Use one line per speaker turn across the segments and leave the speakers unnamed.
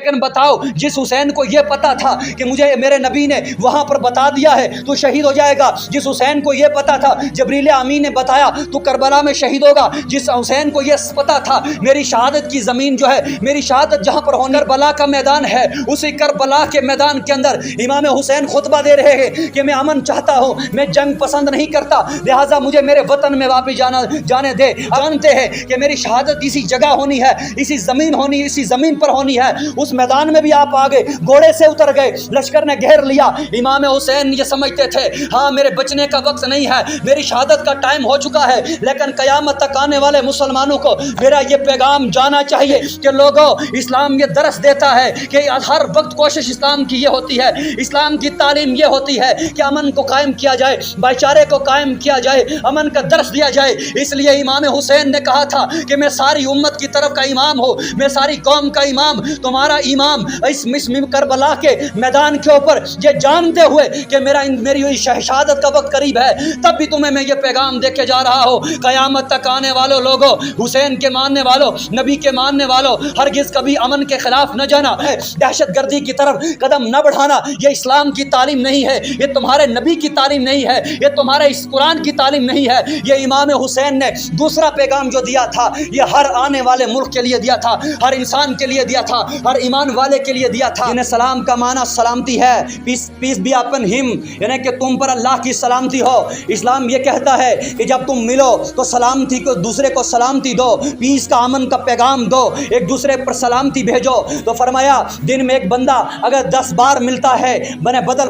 لیکن بتاؤ جس حسین کو یہ پتا تھا کہ مجھے میرے نبی نے وہاں پر بتا دیا ہے تو شہید ہو جائے گا، جس حسین کو یہ پتا تھا جبریل امین نے بتایا تو کربلا میں شہید ہوگا، جس حسین کو یہ پتا تھا میری شہادت کی زمین جو ہے، میری شہادت جہاں پر ہونا کربلا کا میدان ہے، اسی کربلا کے میدان کے اندر امام حسین خطبہ دے رہے ہیں کہ میں امن چاہتا ہوں، میں جنگ پسند نہیں کرتا، لہٰذا مجھے میرے وطن میں واپس جانے دے۔ جانتے ہیں کہ میری شہادت اسی جگہ ہونی ہے، اسی زمین پر ہونی ہے۔ اس میدان میں بھی آپ آگے گھوڑے سے اتر گئے، لشکر نے گھیر لیا۔ امام حسین یہ سمجھتے تھے ہاں میرے بچنے کا وقت نہیں ہے، میری شہادت کا ٹائم ہو چکا ہے، لیکن قیامت تک آنے والے مسلمانوں کو میرا یہ پیغام جانا چاہیے کہ لوگوں، اسلام یہ درس دیتا ہے کہ ہر وقت کوشش اسلام کی یہ ہوتی ہے، اسلام کی تعلیم یہ ہوتی ہے کہ امن کو قائم کیا جائے، بھائی چارے کو قائم کیا جائے، امن کا درس دیا جائے۔ اس لیے امام حسین نے کہا تھا کہ میں ساری امت کی طرف کا امام ہوں، میں ساری قوم کا امام، تمہارا امام اس کربلا کے میدان کے اوپر یہ جانتے ہوئے کہ میری شہادت کا وقت قریب ہے، تب بھی تمہیں میں یہ پیغام دے کے جا رہا ہوں، قیامت تک آنے والوں لوگوں، حسین کے ماننے والوں، نبی کے ماننے والوں، ہرگز کبھی امن کے خلاف نہ جانا ہے، دہشت گردی کی طرف قدم نہ بڑھانا۔ یہ اسلام کی تعلیم نہیں ہے، یہ تمہارے نبی کی تعلیم نہیں ہے، یہ تمہارے اس قرآن کی تعلیم نہیں ہے۔ یہ امام حسین نے دوسرا پیغام جو دیا تھا یہ ہر آنے والے ملک کے لیے دیا تھا، ہر انسان کے لیے دیا تھا، ہر ایمان والے کے لیے دیا تھا۔ انہیں سلام کا معنی سلامتی ہے، پیس بی اپن ہم، یعنی کہ تم پر اللہ کی سلامتی ہو۔ اسلام یہ کہتا ہے کہ جب تم ملو تو سلامتی کو دوسرے کو سلامتی دو، پیس کا امن کا پیغام دو، ایک دوسرے پر سلامتی بھیجو۔ تو فرمایا دن میں ایک بندہ اگر 10 بار ملتا ہے،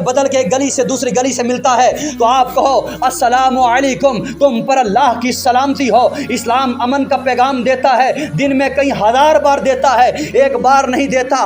بدل کے ایک گلی سے دوسری گلی سے ملتا ہے تو آپ کہو السلام علیکم، تم پر اللہ کی سلامتی ہو۔ اسلام امن کا پیغام دیتا ہے، دن میں کئی ہزار بار دیتا ہے، ایک بار نہیں دیتا۔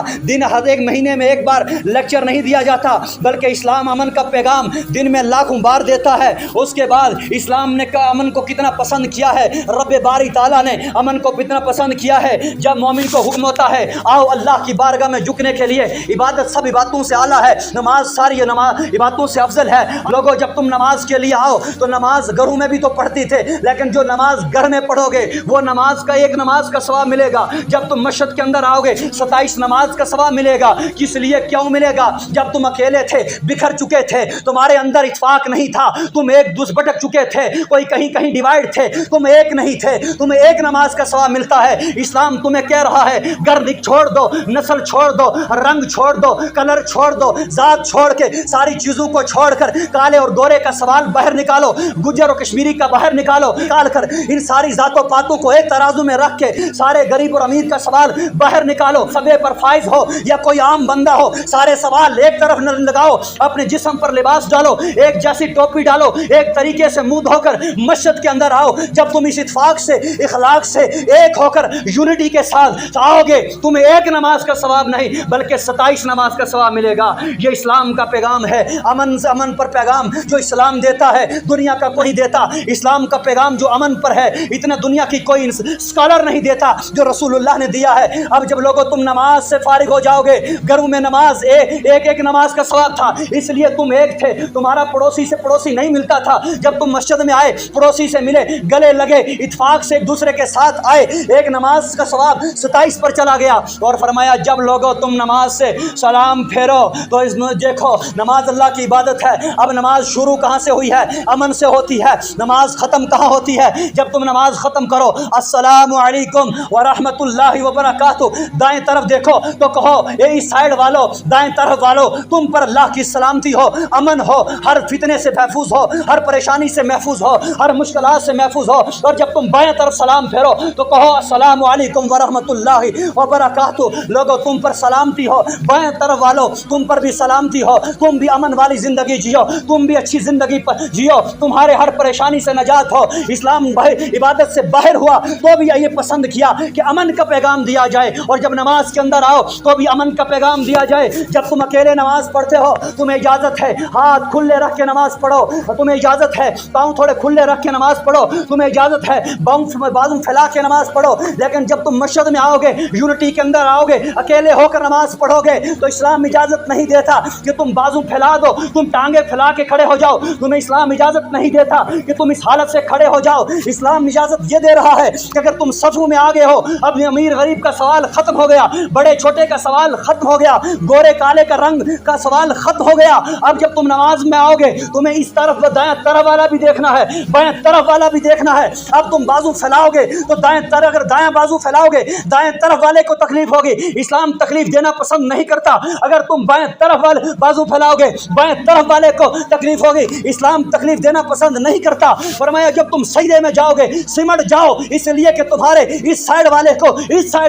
ایک مہینے میں ایک بار لیکچر نہیں دیا جاتا، بلکہ اسلام امن کا پیغام دن میں لاکھوں بار دیتا ہے۔ اس کے بعد اسلام نے امن کو کتنا پسند کیا ہے، رب باری تعالیٰ نے امن کو کتنا پسند کیا ہے۔ جب مومن کو حکم ہوتا ہے آؤ اللہ کی بارگاہ میں جھکنے کے لیے، عبادت سب عبادتوں سے اعلیٰ ہے، نماز ساری عبادتوں سے افضل ہے۔ لوگوں جب تم نماز کے لیے آؤ تو نماز گھروں میں بھی تو پڑھتی تھے، لیکن جو نماز گھر میں پڑھو گے وہ نماز کا ایک نماز کا ثواب ملے گا۔ جب تم مسجد کے اندر آؤ گے 27 نماز کا ثواب ملے گا۔ کس لیے کیوں ملے گا؟ جب تم اکیلے تھے، بکھر چکے تھے، تمہارے اندر اتفاق نہیں تھا، تم ایک دوسرے بھٹک چکے تھے، کوئی کہیں ڈیوائیڈ تھے، تم ایک نہیں تھے، تمہیں ایک نماز کا ثواب ملتا ہے۔ اسلام تمہیں کہہ رہا ہے گھر چھوڑ دو، نسل چھوڑ دو، رنگ چھوڑ دو، کلر چھوڑ دو، ذات چھوڑ کے ساری چیزوں کو چھوڑ کر کالے اور گورے کا سوال باہر نکالو، گجر اور کشمیری کا باہر نکال کر ان ساری ذاتوں پاتوں کو ایک ترازو میں رکھ کے سارے غریب اور امیر کا سوال باہر نکالو۔ سبے پر فائز ہو یا کوئی عام بندہ ہو، سارے سوال ایک طرف نہ لگاؤ، اپنے جسم پر لباس ڈالو، ایک جیسی ٹوپی ڈالو، ایک طریقے سے منہ دھو کر مسجد کے اندر آؤ۔ جب تم اس اتفاق سے، اخلاق سے ایک ہو کر یونٹی کے ساتھ آؤ گے، تمہیں ایک نماز کا ثواب نہیں بلکہ 27 نماز کا ثواب ملے گا۔ یہ اسلام کا پیغام ہے، امن پر پیغام جو اسلام دیتا ہے دنیا کا کوئی دیتا۔ اسلام کا پیغام جو امن پر ہے اتنا دنیا کی کوئی اسکالر نہیں دیتا جو رسول اللہ نے دیا ہے۔ اب جب لوگوں تم نماز سے فارغ ہو جاؤ گے، گھروں میں نماز ایک نماز کا ثواب تھا، اس لیے تم ایک تھے، تمہارا پڑوسی سے پڑوسی نہیں ملتا تھا۔ جب تم مسجد میں آئے پڑوسی سے ملے، گلے لگے، اتفاق سے ایک دوسرے کے ساتھ آئے، ایک نماز کا ثواب 27 پر چلا گیا۔ اور فرمایا جب لوگوں تم نماز سے سلام پھیرو تو اس میں دیکھو نماز اللہ کی عبادت ہے۔ اب نماز شروع کہاں سے ہوئی ہے؟ امن سے ہوتی ہے۔ نماز ختم کہاں ہوتی ہے؟ جب تم نماز ختم کرو السلام علیکم ورحمۃ اللہ وبرکاتہ، دائیں طرف دیکھو تو کہو اے اس سائڈ والو، دائیں طرف والو، تم پر اللہ کی سلامتی ہو، امن ہو، ہر فتنے سے محفوظ ہو، ہر پریشانی سے محفوظ ہو، ہر مشکلات سے محفوظ ہو۔ اور جب تم بائیں طرف سلام پھیرو تو کہو السلام علیکم ورحمۃ اللہ وبرکاتہ، لوگو تم پر سلامتی ہو، بائیں طرف والو تم پر بھی سلامتی ہو، تم بھی امن والی زندگی جیو، تم بھی اچھی زندگی جیو، تمہارے ہر پریشانی سے نجات ہو۔ اسلام عبادت سے باہر ہوا تو بھی یہ پسند کیا کہ امن کا پیغام دیا جائے، اور جب نماز کے اندر آؤ تو بھی امن کا پیغام دیا جائے۔ جب تم اکیلے نماز پڑھتے ہو تمہیں اجازت ہے ہاتھ کھلے رکھ کے نماز پڑھو، تمہیں اجازت ہے پاؤں تھوڑے کھلے رکھ کے نماز پڑھو، تمہیں اجازت ہے بازو پھیلا کے نماز پڑھو۔ لیکن جب تم مسجد میں آؤ گے، یونٹی کے اندر آؤ گے، اکیلے ہو کر نماز پڑھو گے تو اسلام اجازت نہیں دیتا کہ تم بازو پھیلا دو، تم ٹانگیں پھیلا کے کھڑے ہو جاؤ، تمہیں اسلام اجازت نہیں دیتا کہ تم اس حالت سے کھڑے ہو جاؤ۔ اسلام اجازت یہ دے رہا ہے کہ اگر تم صفوں میں آگے ہو، اب امیر غریب کا سوال ختم ہو گیا، بڑے چھوٹے کا سوال ختم ہو گیا، گورے کالے کا رنگ کا سوال ختم ہو گیا۔ اب جب تم نماز میں آؤ گے تمہیں اس طرف دائیں طرف والا بھی دیکھنا ہے، بائیں طرف والا بھی دیکھنا ہے۔ اب تم بازو پھیلاؤ گے تو دائیں طرف، اگر دائیں بازو پھیلاؤ گے دائیں طرف والے کو تکلیف ہوگی، اسلام تکلیف دینا پسند نہیں کرتا۔ اگر تم بائیں طرف والے بازو پھیلاؤ گے بائیں طرف والے کو تکلیف ہوگی، اسلام تکلیف دینا پسند نہیں کرتا۔ فرمایا جب تم سجدے میں جاؤ گے سمٹ جاؤ، اس لیے کہ تمہارے اس سائڈ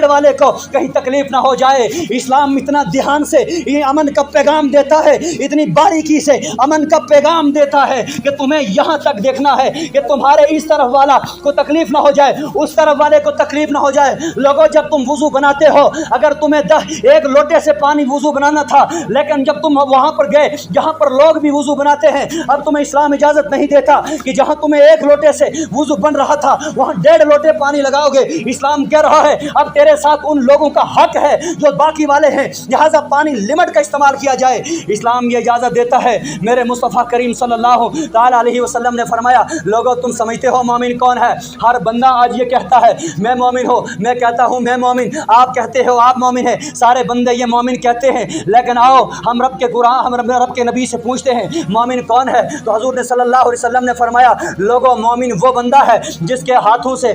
والے کو کہیں تکلیف نہ ہو جائے۔ اسلام اتنا دھیان سے یہ امن کا پیغام دیتا ہے، اتنی باریکی سے امن کا پیغام دیتا ہے کہ تمہیں یہاں تک دیکھنا ہے کہ تمہارے اس طرف والا کو تکلیف نہ ہو جائے، اس طرف والے کو تکلیف نہ ہو جائے۔ لوگوں جب تم وضو بناتے ہو، اگر تمہیں ایک لوٹے سے پانی وضو بنانا تھا، لیکن جب تم وہاں پر گئے جہاں پر لوگ بھی وضو بناتے ہیں، اب تمہیں اسلام اجازت نہیں دیتا کہ جہاں تمہیں ایک لوٹے سے وضو بن رہا تھا وہاں 1.5 لوٹے پانی لگاؤ گے۔ اسلام کہہ رہا ہے اب تیرے ساتھ ان لوگوں کا حق ہے جو باقی والے ہیں، لہذا پانی لمٹ کا استعمال کیا جائے۔ اسلام یہ اجازت دیتا ہے۔ میرے مصطفیٰ کریم صلی اللہ تعالیٰ علیہ وسلم نے فرمایا لوگوں تم سمجھتے ہو مومن کون ہے؟ ہر بندہ آج یہ کہتا ہے میں مومن ہوں، میں کہتا ہوں میں مومن، آپ کہتے ہو آپ مومن ہیں، سارے بندے یہ مومن کہتے ہیں، لیکن آؤ ہم رب کے قرآن ہم رب کے نبی سے پوچھتے ہیں مومن کون ہے؟ تو حضور نے صلی اللہ علیہ وسلم نے فرمایا لوگوں مومن وہ بندہ ہے جس کے ہاتھوں سے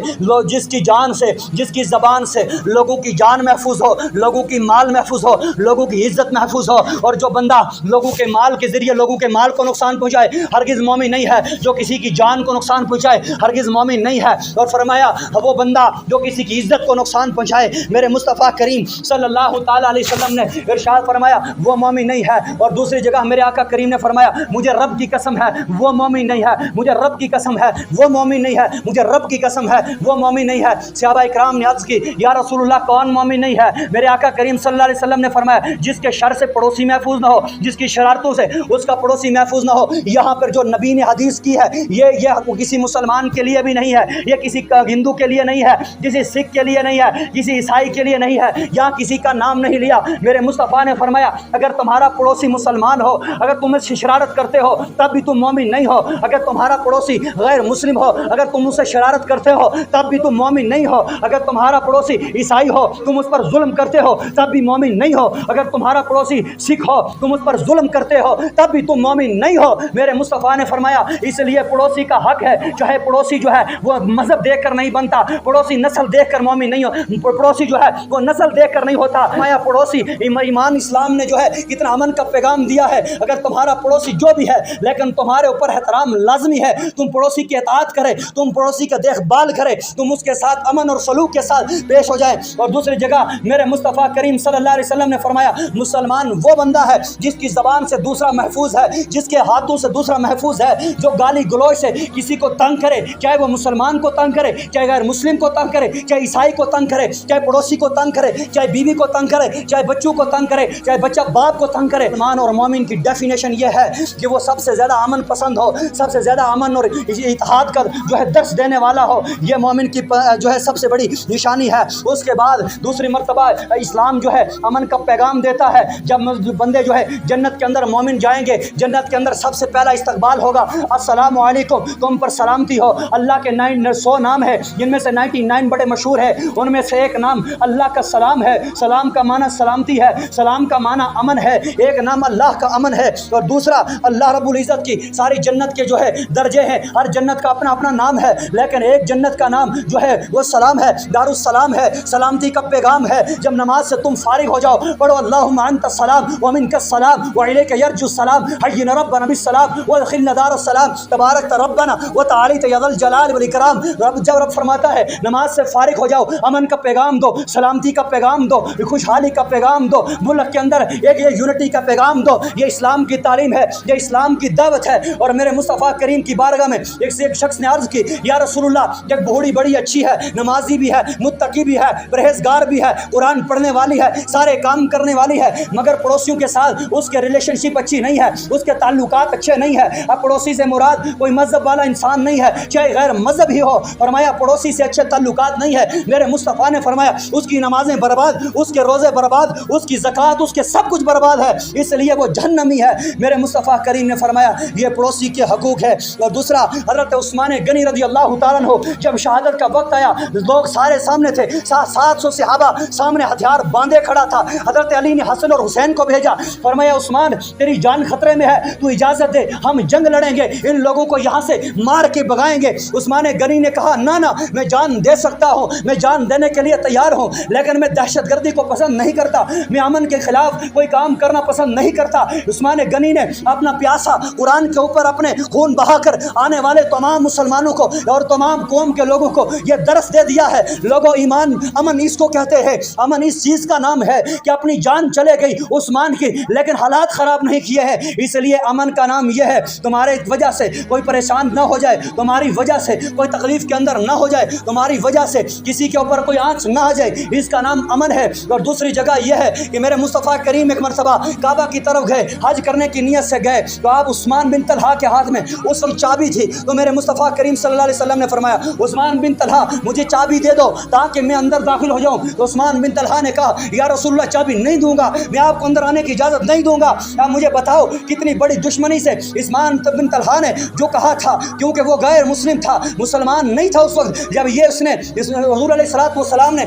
جس کی جان سے جس کی زبان سے لوگوں کی جان محفوظ ہو، لوگوں کی مال محفوظ ہو، لوگوں کی عزت محفوظ ہو، اور جو بندہ لوگوں کے مال کے ذریعے لوگوں کے مال کو نقصان پہنچائے ہرگز مومن نہیں ہے، جو کسی کی جان کو نقصان پہنچائے ہرگز مومن نہیں ہے۔ اور فرمایا وہ بندہ جو کسی کی عزت کو نقصان پہنچائے، میرے مصطفیٰ کریم صلی اللہ تعالیٰ علیہ وسلم نے ارشاد فرمایا وہ مومن نہیں ہے۔ اور دوسری جگہ میرے آقا کریم نے فرمایا مجھے رب کی قسم ہے وہ مومن نہیں ہے، مجھے رب کی قسم ہے وہ مومن نہیں ہے، مجھے رب کی قسم ہے وہ مومن نہیں ہے۔ صحابہ اکرام نے عرض کی یا رسول اللہ کون مومن نہیں ہے؟ میرے آقا کریم صلی اللہ علیہ وسلم نے فرمایا جس کے شر سے پڑوسی محفوظ نہ ہو، جس کی شرارتوں سے اس کا پڑوسی محفوظ نہ ہو۔ یہاں پر جو نبی نے حدیث کی ہے یہ کسی مسلمان کے لیے بھی نہیں ہے، یہ کسی ہندو کے لیے نہیں ہے، کسی سکھ کے لیے نہیں ہے، کسی عیسائی کے لیے نہیں ہے، یہاں کسی کا نام نہیں لیا۔ میرے مصطفیٰ نے فرمایا اگر تمہارا پڑوسی مسلمان ہو، اگر تم اس سے شرارت کرتے ہو تب بھی تم مومن نہیں ہو۔ اگر تمہارا پڑوسی غیر مسلم ہو، اگر تم اس سے شرارت کرتے ہو تب بھی تم مومن نہیں ہو۔ اگر تمہارا پڑوسی عیسائی ہو تم اس پر ظلم کرتے ہو تب بھی مومن نہیں ہو۔ اگر تمہارا پڑوسی سکھ ہو تم اس پر ظلم کرتے ہو تب بھی تم مومن نہیں ہو۔ میرے مصطفیٰ نے فرمایا اس لیے پڑوسی کا حق ہے، چاہے پڑوسی جو ہے وہ مذہب دیکھ کر نہیں بنتا، پڑوسی نسل دیکھ کر مومن نہیں ہو، پڑوسی جو ہے وہ نسل دیکھ کر نہیں ہوتا۔ فرمایا پڑوسی ایمان اسلام نے جو ہے کتنا امن کا پیغام دیا ہے۔ اگر تمہارا پڑوسی جو بھی ہے لیکن تمہارے اوپر احترام لازمی ہے، تم پڑوسی کی اطاعت کرے، تم پڑوسی کا دیکھ بھال کرے، تم اس کے ساتھ امن اور سلوک کے ساتھ پیش ہو جائے۔ اور دوسری جگہ میرے مصطفیٰ کریم صلی اللہ علیہ وسلم نے فرمایا مسلمان وہ بندہ ہے جس کی زبان سے دوسرا محفوظ ہے، جس کے ہاتھوں سے دوسرا محفوظ ہے، جو گالی گلوچ سے کسی کو تنگ کرے، چاہے وہ مسلمان کو تنگ کرے، چاہے غیر مسلم کو تنگ کرے، چاہے عیسائی کو تنگ کرے، چاہے پڑوسی کو تنگ کرے، چاہے بیوی کو تنگ کرے، چاہے بچوں کو تنگ کرے، چاہے بچہ باپ کو تنگ کرے۔ ایمان اور مومن کی ڈیفینیشن یہ ہے کہ وہ سب سے زیادہ امن پسند ہو، سب سے زیادہ امن اور اتحاد کا جو ہے درس دینے والا ہو، یہ مومن کی جو ہے سب سے بڑی نشانی ہے۔ اس کے بعد دوسری مرتبہ اسلام جو ہے امن کا پیغام دیتا ہے۔ جب بندے جو ہے جنت کے اندر مومن جائیں گے، جنت کے اندر سب سے پہلا استقبال ہوگا السلام علیکم، تم پر سلامتی ہو۔ اللہ کے 100 نام ہے جن میں سے 99 بڑے مشہور ہیں، ان میں سے ایک نام اللہ کا سلام ہے۔ سلام کا معنی سلامتی ہے، سلام کا معنی امن ہے، ایک نام اللہ کا امن ہے، اور دوسرا اللہ رب العزت کی ساری جنت کے جو ہے درجے ہیں، ہر جنت کا اپنا اپنا نام ہے، لیکن ایک جنت کا نام جو ہے وہ سلام ہے، دار السلام ہے، سلامتی کا پیغام ہے۔ جب نماز سے تم فارغ ہو جاؤ پڑھو اللہم انت السلام ومنک السلام وعلیک یرجو السلام حینا ربنا بالسلام وادخلنا دار السلام تبارک ربنا وتعالیت یا ذا الجلال والاکرام۔ رب فرماتا ہے نماز سے فارغ ہو جاؤ، امن کا پیغام دو، سلامتی کا پیغام دو، خوشحالی کا پیغام دو، ملک کے اندر ایک یونٹی کا پیغام دو۔ یہ اسلام کی تعلیم ہے، یہ اسلام کی دعوت ہے۔ اور میرے مصطفیٰ کریم کی بارگاہ میں ایک شخص نے عرض کی یا رسول اللہ ایک بوڑھی بڑی اچھی ہے، نمازی بھی ہے، متقی بھی ہے، پرہیزگار بھی ہے، قرآن پڑھنے والی ہے، سارے کام کرنے والی ہے، مگر پڑوسیوں کے ساتھ اس کے ریلیشن شپ اچھی نہیں ہے، اس کے تعلقات اچھے نہیں ہیں۔ اب پڑوسی سے مراد کوئی مذہب والا انسان نہیں ہے، چاہے غیر مذہب ہی ہو، فرمایا پڑوسی سے اچھے تعلقات نہیں ہے۔ میرے مصطفیٰ نے فرمایا اس کی نمازیں برباد، اس کے روزے برباد، اس کی زکوٰۃ، اس کے سب کچھ برباد ہے، اس لیے وہ جہنمی ہے۔ میرے مصطفیٰ کریم نے فرمایا یہ پڑوسی کے حقوق ہے۔ اور دوسرا حضرت عثمان غنی رضی اللہ تعالیٰ عنہ جب شہادت کا وقت آیا، لوگ سارے سامنے تھے، 700 صحابہ سامنے ہتھیار باندھے کھڑا تھا۔ حضرت علی نے حسن اور حسین کو بھیجا، فرمایا عثمان تیری جان خطرے میں ہے، تو اجازت دے ہم جنگ لڑیں گے، ان لوگوں کو یہاں سے مار کے بھگائیں گے۔ عثمان غنی نے کہا نہ میں جان دے سکتا ہوں، میں جان دینے کے لیے تیار ہوں، لیکن میں دہشت گردی کو پسند نہیں کرتا، میں امن کے خلاف کوئی کام کرنا پسند نہیں کرتا۔ عثمان غنی نے اپنا پیاسا قرآن کے اوپر اپنے خون بہا کر آنے والے تمام مسلمانوں کو اور تمام قوم کے لوگوں کو یہ درس دے دیا ہے، لوگوں ایمان امن اس کو کہتے ہیں، امن اس چیز کا نام ہے کہ اپنی جان چلے گئی عثمان کی لیکن حالات خراب نہیں کیے ہیں، اس لیے امن کا نام یہ ہے تمہارے وجہ سے کوئی پریشان نہ ہو جائے، تمہاری وجہ سے کوئی تکلیف کے اندر نہ ہو جائے، تمہاری وجہ سے کسی کے اوپر کوئی آنچ نہ آ جائے، اس کا نام امن ہے۔ اور دوسری جگہ یہ ہے کہ میرے مصطفیٰ کریم ایک مرتبہ کعبہ کی طرف گئے، حج کرنے کی نیت سے گئے، تو آپ عثمان بن طلحہ کے ہاتھ میں اس وقت چابی تھی، تو میرے مصطفیٰ کریم صلی اللہ علیہ وسلم نے فرمایا عثمان بن طلحہ مجھے چابی دے دو تاکہ میں اندر داخل ہو جاؤں۔ تو عثمان بن طلحہ نے کہا یا رسول اللہ چابی نہیں دوں گا، میں آپ کو اندر آنے کی اجازت نہیں دوں گا۔ آپ مجھے بتاؤ کتنی بڑی دشمنی سے عثمان بن طلحہ نے جو کہا تھا، کیونکہ وہ غیر مسلم تھا، مسلمان نہیں تھا اس وقت، جب یہ اس نے حضور علیہ السلام نے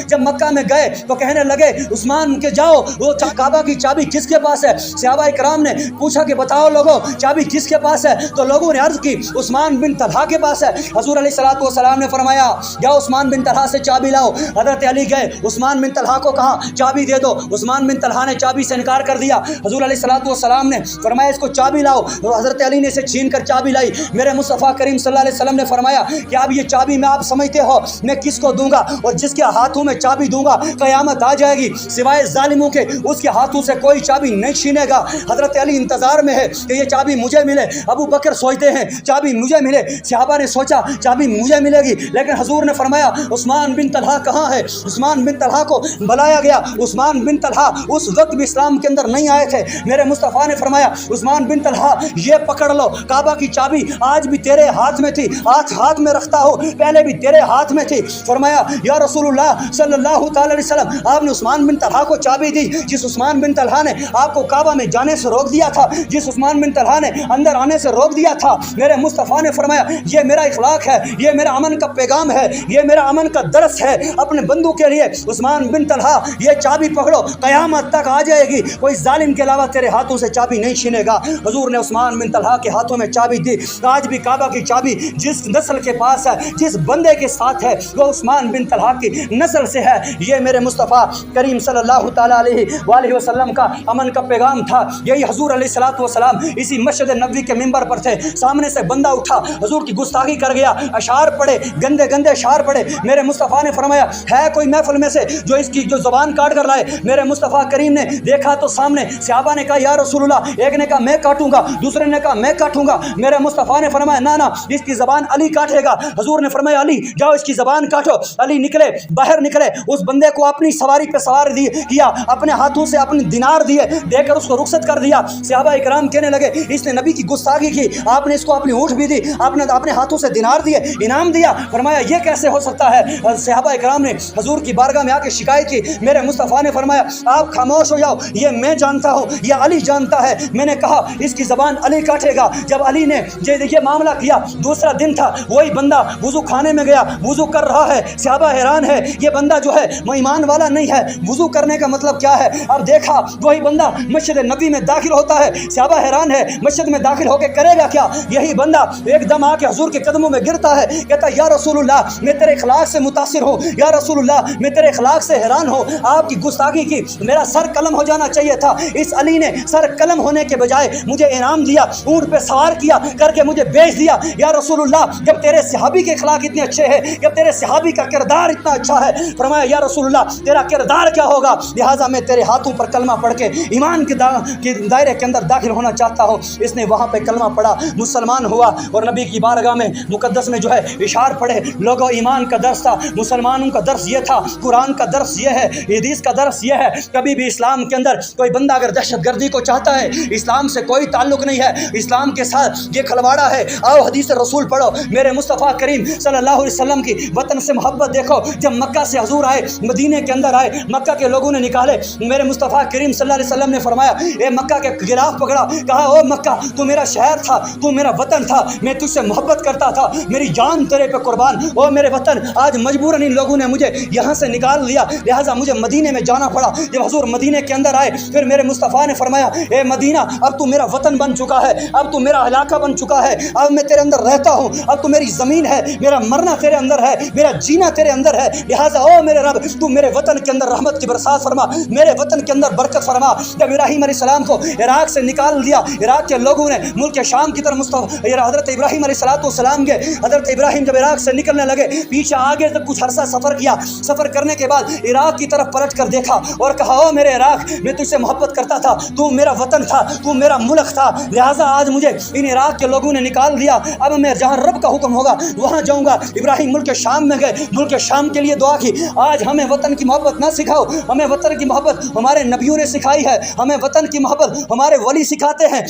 جب مکہ میں گئے تو کہنے لگے عثمان کے جاؤ وہ کعبہ کی چابی کس کے پاس ہے؟ صحابہ کرام نے پوچھا کہ بتاؤ لوگوں چابی کس کے پاس ہے؟ تو لوگوں نے عرض کی عثمان بن طلحہ کے پاس ہے۔ حضور علیہ السلام نے فرمایا جاؤ عثمان بن طلحہ سے چابی لاؤ۔ حضرت علی گئے، عثمان بن طلحہ کو کہا چابی دے دو، عثمان بن طلحہ نے چابی سے انکار کر دیا۔ حضور علیہ السلام نے فرمایا اس کو چابی لاؤ، اور حضرت علی نے اسے چھین کر چابی لائی۔ میرے مصطفیٰ کریم صلی اللہ علیہ وسلم نے فرمایا کہ اب یہ چابی میں آپ سمجھتے ہو میں کس کو دوں گا، اور جس کے ہاتھوں میں چابی دوں گا قیامت آ جائے گی، سوائے ظالموں کے اس کے ہاتھوں سے کوئی چابی نہیں چھینے گا۔ حضرت علی انتظار میں ہے کہ یہ چابی مجھے ملے، ابو بکر سوچتے ہیں چابی مجھے ملے، صحابہ نے سوچا چابی مجھے ملے گی، لیکن حضور نے فرمایا عثمان بن طلحہ کہاں ہے؟ عثمان بن طلحہ کو بلایا گیا۔ عثمان بن طلحہ اس وقت بھی اسلام کے اندر نہیں آئے تھے۔ میرے مصطفیٰ نے فرمایا عثمان بن طلحہ یہ پکڑ لو، کعبہ کی چابی آج بھی تیرے ہاتھ میں تھی، آج ہاتھ میں رکھتا ہو، پہلے بھی تیرے ہاتھ میں تھی۔ فرمایا یا رسول اللہ صلی اللہ تعالی علیہ وسلم آپ نے عثمان بن طلحہ کو چابی دی، جس عثمان بن طلحہ نے آپ کو کعبہ میں جانے سے روک دیا تھا، جس عثمان بن طلحہ نے اندر آنے سے روک دیا تھا۔ میرے مصطفیٰ نے فرمایا یہ میرا اخلاق ہے، یہ میرا امن کا پیغام ہے، یہ میرا امن کا درس ہے اپنے بندوں کے لیے۔ عثمان بن طلحہ یہ چابی پکڑو، قیامت تک آ جائے گی، کوئی ظالم کے علاوہ تیرے ہاتھوں سے چابی نہیں چھینے گا۔ حضور نے عثمان بن طلحہ کے ہاتھوں میں چابی دی۔ آج بھی کعبہ کی چابی جس نسل کے پاس ہے، جس بندے کے ساتھ ہے، وہ عثمان بن طلحہ کی نسل سے ہے۔ یہ میرے مصطفیٰ کریم صلی اللہ تعالیٰ علیہ وآلہ وسلم کا امن کا پیغام تھا۔ یہی حضور علیہ السلام اسی مسجد نبوی کے منبر پر تھے، سامنے سے بندہ اٹھا، حضور کی گستاخی کر گیا، اشعار پڑھے، گندے گندے اشعار پڑھے۔ میرے مصطفیٰ نے فرمایا ہے کوئی محفل میں سے جو اس کی جو زبان کاٹ کر لائے؟ میرے مصطفیٰ کریم نے دیکھا تو سامنے صحابہ نے کہا یا رسول اللہ، ایک نے کہا میں کاٹوں گا، دوسرے نے کہا میں کاٹوں گا۔ میرے مصطفیٰ نے فرمایا نہ اس کی زبان علی کاٹے گا۔ حضور نے فرمایا علی جاؤ اس کی زبان کاٹو۔ علی نکلے، باہر نکلے، اس بندے کو اپنی سواری پہ سوار کیا، اپنے ہاتھوں سے اپنے دینار دیے، دے کر اس کو رخصت کر دیا۔ صحابہ اکرام کہنے لگے اس نے نبی کی گستاخی کی، آپ نے اس کو اپنی اونٹ بھی دی، آپ نے اپنے ہاتھوں سے دینار دیے، انعام دیا۔ فرمایا یہ کیسے ہو سکتا ہے؟ صحابہ اکرام نے حضور کی بارگاہ میں آ کے شکایت کی۔ میرے مصطفیٰ نے فرمایا آپ خاموش ہو جاؤ، یہ میں جانتا ہوں، یہ علی جانتا ہے۔ میں نے کہا اس کی زبان علی کاٹے گا۔ جب علی نے یہ معاملہ کیا، دوسرا دن تھا، وہی بندہ وضو خانے میں گیا، وضو کر رہا ہے۔ صحابہ حیران ہے یہ بندہ جو ہے وہ ایمان والا نہیں ہے، وضو کرنے کا مطلب کیا ہے؟ اب دیکھا وہی بندہ مسجد نبی میں داخل ہوتا ہے۔ صحابہ حیران ہے مسجد میں داخل ہو کے کرے گا کیا؟ یہی بندہ ایک دم آ کے حضور کے قدموں میں گرتا ہے، کہتا یا رسول اللہ میں تیرے اخلاق سے متاثر ہوں، یا رسول اللہ میں تیرے اخلاق سے حیران ہوں، آپ کی گستاخی کی، میرا سر قلم ہو جانا چاہیے تھا، اس علی نے سر قلم ہونے کے بجائے مجھے انعام دیا، اونٹ پہ سوار کیا کر کے مجھے بیچ دیا۔ یا رسول اللہ جب تیرے صحابی کے اخلاق اتنے اچھے ہیں، جب تیرے صحابی کا کردار اتنا اچھا ہے، فرمایا یا رسول اللہ تیرا کردار کیا ہوگا، لہٰذا میں تیرے ہاتھوں پر کلمہ پڑھ کے ایمان کے دائرے کے اندر داخل ہونا چاہتا ہوں۔ اس نے وہاں پہ کلمہ پڑھا، مسلمان ہوا، اور نبی کی بارگاہ میں مقدس میں جو ہے اشعار پڑھے۔ لوگوں ایمان کا درس تھا، مسلمانوں کا درس یہ تھا، قرآن کا درس یہ ہے، حدیث کا درس یہ ہے۔ کبھی بھی اسلام کے اندر کوئی بندہ اگر دہشت گردی کو چاہتا ہے، اسلام سے کوئی تعلق نہیں ہے، اسلام کے ساتھ یہ کھلواڑا ہے، آؤ حدیث رسول پڑھو۔ میرے مصطفیٰ کریم صلی اللہ علیہ وسلم کی وطن سے محبت دیکھو۔ جب مکہ سے حضور آئے، مدینے کے اندر آئے، مکہ کے لوگوں نے نکالے، میرے مصطفیٰ کریم صلی اللہ علیہ وسلم نے فرمایا اے مکہ کے غلاف پکڑا، کہا او مکہ تو میرا شہر تھا، تو میرا وطن تھا، میں تجھ سے محبت کرتا تھا، میری جان تیرے پہ قربان، او میرے وطن آج مجبوراً ان لوگوں نے مجھے یہاں سے نکال دیا، لہٰذا مجھے مدینے میں جانا پڑا۔ جب حضور مدینے کے اندر آئے پھر میرے مصطفیٰ نے فرمایا اے مدینہ اب تو میرا وطن بن چکا ہے، اب تو میرا علاقہ بن چکا ہے، اب میں تیرے اندر رہتا ہوں، اب تو میری زمین ہے، میرا مرنا تیرے اندر ہے، میرا جینا تیرے اندر ہے، لہٰذا او میرے رب تو میرے وطن کے اندر رحمت کی برسات فرما، میرے وطن کے اندر برکت فرما۔ جب ابراہیم علیہ السلام کو عراق سے نکال دیا، عراق کے لوگوں نے ملک شام کی طرف حضرت ابراہیم علیہ السلام گئے۔ حضرت ابراہیم جب عراق سے نکلنے لگے پیچھے آگے تک کچھ عرصہ سفر کیا، سفر کرنے کے بعد عراق کی طرف پلٹ کر دیکھا اور کہا او میرے عراق میں تجھ سے محبت کرتا تھا، تو میرا وطن تھا، تو میرا ملک تھا، لہٰذا آج مجھے ان عراق کے لوگوں نے نکال دیا، اب میں جہاں رب کا حکم ہوگا وہاں جاؤں گا۔ ابراہیم ملک شام میں گئے، ملک شام کے لیے دعا کی۔ آج ہمیں وطن کی محبت نہ سکھاؤ، ہمیں وطن کی محبت ہمارے نبیوں نے سکھائی ہے، ہمیں وطن کی محبت ہمارے ولی سکھاتے ہیں،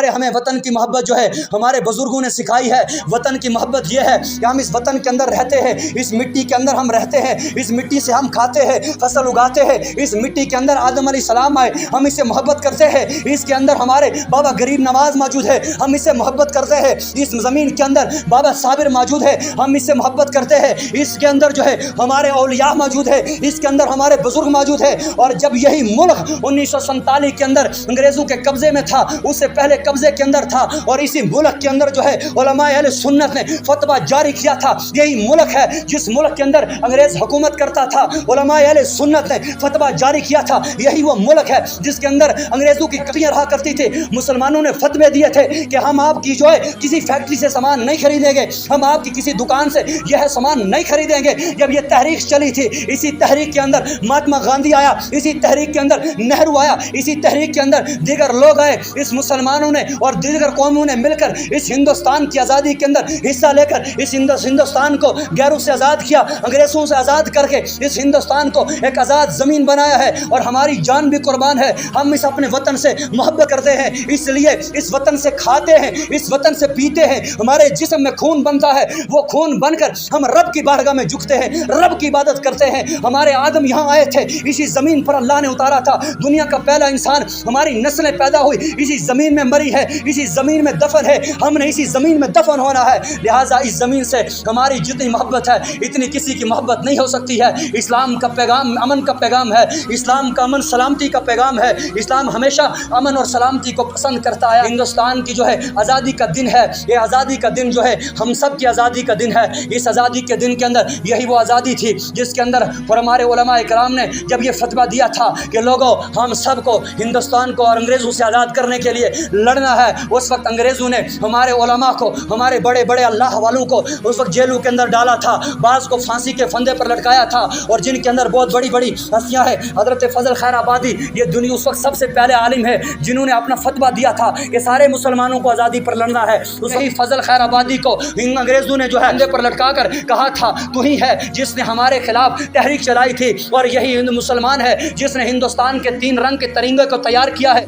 ہمیں وطن کی محبت جو ہے ہمارے بزرگوں نے سکھائی ہے۔ وطن کی محبت یہ ہے کہ ہم اس وطن کے اندر رہتے ہیں، اس مٹی کے اندر ہم رہتے ہیں، اس مٹی سے ہم کھاتے ہیں، فصل اگاتے ہیں، اس مٹی کے اندر آدم علیہ السلام آئے، ہم اس سے محبت کرتے ہیں، اس کے اندر ہمارے بابا غریب نواز موجود ہے، ہم اس سے محبت کرتے ہیں، اس زمین کے اندر بابا صابر موجود ہے، ہم اس سے محبت کرتے ہیں، اس کے اندر جو ہے ہمارے اولیاء موجود ہے، اس کے اندر ہمارے بزرگ موجود ہے۔ اور جب یہی ملک 1947 کے اندر انگریزوں کے قبضے میں تھا، اس سے پہلے قبضے کے اندر تھا، اور اسی ملک کے اندر جو ہے علماء اہل سنت نے فتویٰ جاری کیا تھا۔ یہی ملک ہے جس ملک کے اندر انگریز حکومت کرتا تھا، علماء اہل سنت نے فتویٰ جاری کیا تھا۔ یہی وہ ملک ہے جس کے اندر انگریزوں کی کٹیاں رہا کرتی تھی، مسلمانوں نے فتوے دیے تھے کہ ہم آپ کی جو ہے کسی فیکٹری سے سامان نہیں خریدیں گے، ہم آپ کی کسی دکان سے یہ سامان نہیں خریدیں گے۔ جب یہ تحریک چلی تھی، اسی تحریک کے اندر مہاتما گاندھی آیا، اسی تحریک کے اندر نہرو آیا، اسی تحریک کے اندر دیگر لوگ آئے، اس مسلمانوں نے اور دیگر قوموں نے مل کر اس ہندوستان کی آزادی کے اندر حصہ لے کر اس ہندوستان کو غیروں سے آزاد کیا، انگریزوں سے آزاد کر کے اس ہندوستان کو ایک آزاد زمین بنایا ہے، اور ہماری جان بھی قربان ہے۔ ہم اس اپنے وطن سے محبت کرتے ہیں، اس لیے اس وطن سے کھاتے ہیں، اس وطن سے پیتے ہیں، ہمارے جسم میں خون بنتا ہے، وہ خون بن کر ہم رب کی بارگاہ میں جھکتے ہیں، رب کی عبادت کرتے ہیں۔ ہمارے آدم یہاں آئے تھے، اسی زمین پر اللہ نے اتارا تھا، دنیا کا پہلا انسان، ہماری نسلیں پیدا ہوئی اسی زمین میں مری ہے، اسی زمین میں دفن ہے، ہم نے اسی زمین میں دفن ہونا ہے، لہٰذا اس زمین سے ہماری جتنی محبت ہے اتنی کسی کی محبت نہیں ہو سکتی ہے۔ اسلام کا پیغام امن کا پیغام ہے، اسلام کا امن سلامتی کا پیغام ہے، اسلام ہمیشہ امن اور سلامتی کو پسند کرتا ہے۔ ہندوستان کی جو ہے آزادی کا دن ہے، یہ آزادی کا دن جو ہے ہم سب کی آزادی کا دن ہے۔ اس آزادی کے دن کے اندر یہی وہ آزادی تھی جس کے اندر ہمارے علماء کرام نے جب یہ فتویٰ دیا تھا کہ لوگوں ہم سب کو ہندوستان کو اور انگریزوں سے آزاد کرنے کے لیے لڑنا ہے، اس وقت انگریزوں نے ہمارے علماء کو، ہمارے بڑے بڑے اللہ والوں کو اس وقت جیلوں کے اندر ڈالا تھا، بعض کو پھانسی کے پھندے پر لٹکایا تھا، اور جن کے اندر بہت بڑی بڑی ہستیاں ہیں، حضرت فضل خیر آبادی یہ دنیا اس وقت سب سے پہلے عالم ہے جنہوں نے اپنا فتویٰ دیا تھا کہ سارے مسلمانوں کو آزادی پر لڑنا ہے۔ اسی فضل خیر آبادی کو ان انگریزوں نے جو ہے پھندے پر لٹکا کر کہا تھا تو ہی ہے جس نے ہمارے خلاف تحریک چلائی تھی، اور یہی مسلمان ہے جس نے ہندوستان کے 3 رنگ کے ترنگے کو تیار کیا ہے۔